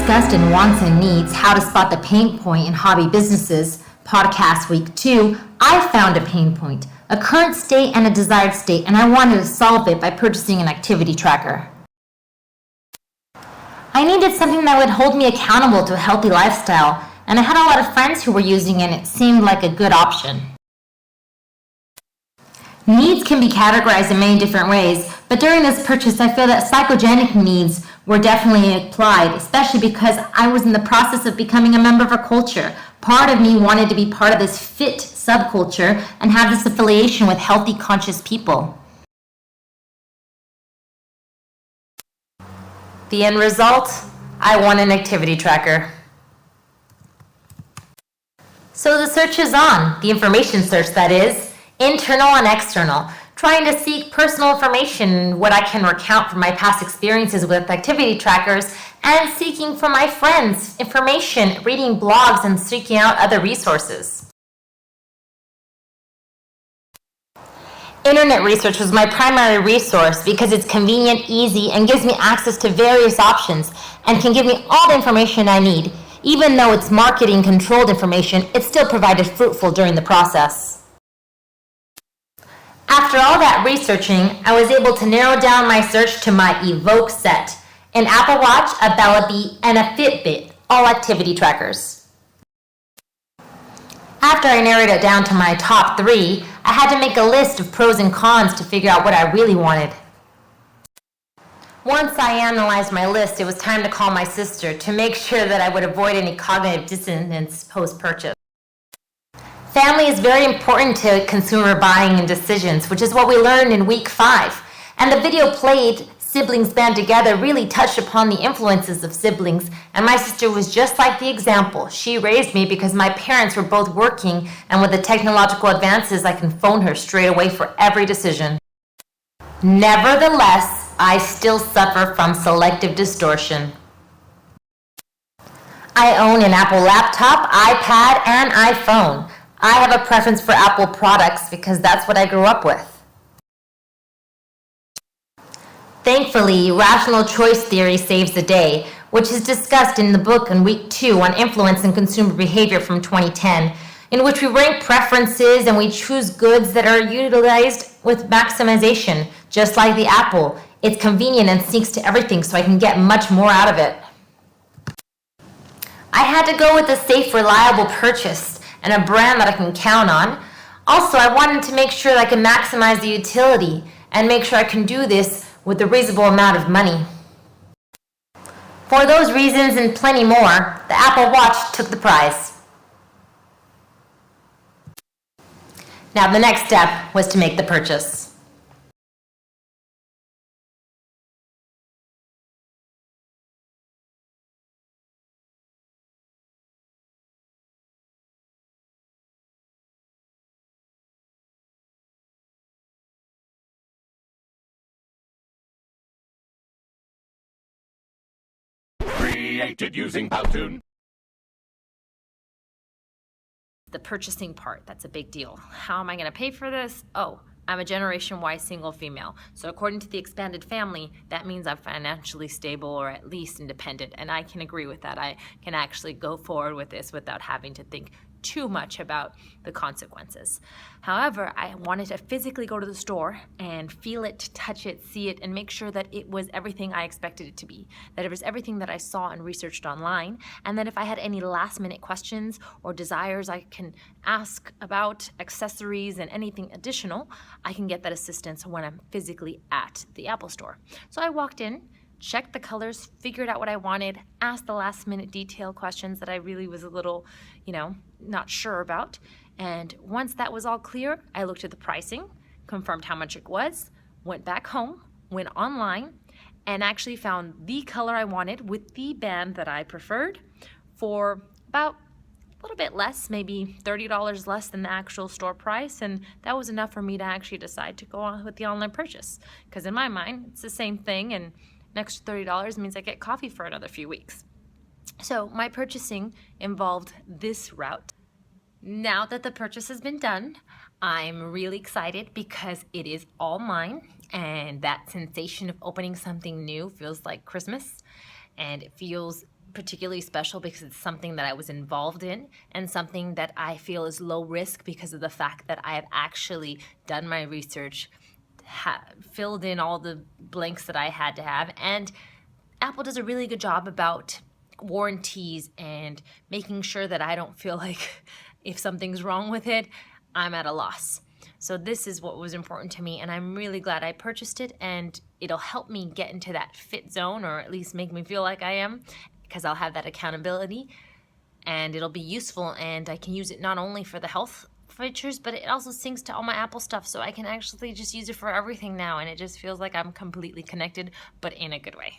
discussed in Wants and Needs, How to Spot the Pain Point in Hobby Businesses, podcast week 2, I found a pain point, a current state and a desired state, and I wanted to solve it by purchasing an activity tracker. I needed something that would hold me accountable to a healthy lifestyle, and I had a lot of friends who were using it, and it seemed like a good option. Needs can be categorized in many different ways, but during this purchase, I feel that psychogenic needs were definitely applied, especially because I was in the process of becoming a member of a culture. Part of me wanted to be part of this fit subculture and have this affiliation with healthy, conscious people. The end result? I want an activity tracker. So the search is on, the information search that is, internal and external, trying to seek personal information, what I can recount from my past experiences with activity trackers, and seeking from my friends information, reading blogs, and seeking out other resources. Internet research was my primary resource because it's convenient, easy, and gives me access to various options and can give me all the information I need. Even though it's marketing controlled information, it still provided fruitful during the process. After all that researching, I was able to narrow down my search to my Evoke set, an Apple Watch, a Bella Beat, and a Fitbit, all activity trackers. After I narrowed it down to my top 3, I had to make a list of pros and cons to figure out what I really wanted. Once I analyzed my list, it was time to call my sister to make sure that I would avoid any cognitive dissonance post-purchase. Family is very important to consumer buying and decisions, which is what we learned in week 5. And the video played, Siblings Band Together, really touched upon the influences of siblings. And my sister was just like the example. She raised me because my parents were both working, and with the technological advances, I can phone her straight away for every decision. Nevertheless, I still suffer from selective distortion. I own an Apple laptop, iPad, and iPhone. I have a preference for Apple products because that's what I grew up with. Thankfully, rational choice theory saves the day, which is discussed in the book in week 2 on influence and consumer behavior from 2010, in which we rank preferences and we choose goods that are utilized with maximization, just like the Apple. It's convenient and syncs to everything, so I can get much more out of it. I had to go with a safe, reliable purchase and a brand that I can count on. Also, I wanted to make sure that I can maximize the utility and make sure I can do this with a reasonable amount of money. For those reasons and plenty more, the Apple Watch took the prize. Now the next step was to make the purchase. Created using Powtoon. The purchasing part, that's a big deal. How am I going to pay for this? Oh, I'm a Generation Y single female. So according to the expanded family, that means I'm financially stable or at least independent. And I can agree with that. I can actually go forward with this without having to think too much about the consequences. However, I wanted to physically go to the store and feel it, touch it, see it, and make sure that it was everything I expected it to be, that it was everything that I saw and researched online, and that if I had any last-minute questions or desires I can ask about accessories and anything additional, I can get that assistance when I'm physically at the Apple Store. So I walked in, checked the colors, figured out what I wanted, asked the last-minute detail questions that I really was a little, not sure about. And once that was all clear, I looked at the pricing, confirmed how much it was, went back home, went online, and actually found the color I wanted with the band that I preferred for about a little bit less, maybe $30 less than the actual store price, and that was enough for me to actually decide to go on with the online purchase. Because in my mind, it's the same thing, and an extra $30 means I get coffee for another few weeks. So my purchasing involved this route. Now that the purchase has been done, I'm really excited because it is all mine, and that sensation of opening something new feels like Christmas, and it feels particularly special because it's something that I was involved in and something that I feel is low risk because of the fact that I have actually done my research, filled in all the blanks that I had to have, and Apple does a really good job about warranties and making sure that I don't feel like if something's wrong with it, I'm at a loss. So this is what was important to me, and I'm really glad I purchased it, and it'll help me get into that fit zone, or at least make me feel like I am, because I'll have that accountability, and it'll be useful, and I can use it not only for the health features, but it also syncs to all my Apple stuff, so I can actually just use it for everything now, and it just feels like I'm completely connected, but in a good way.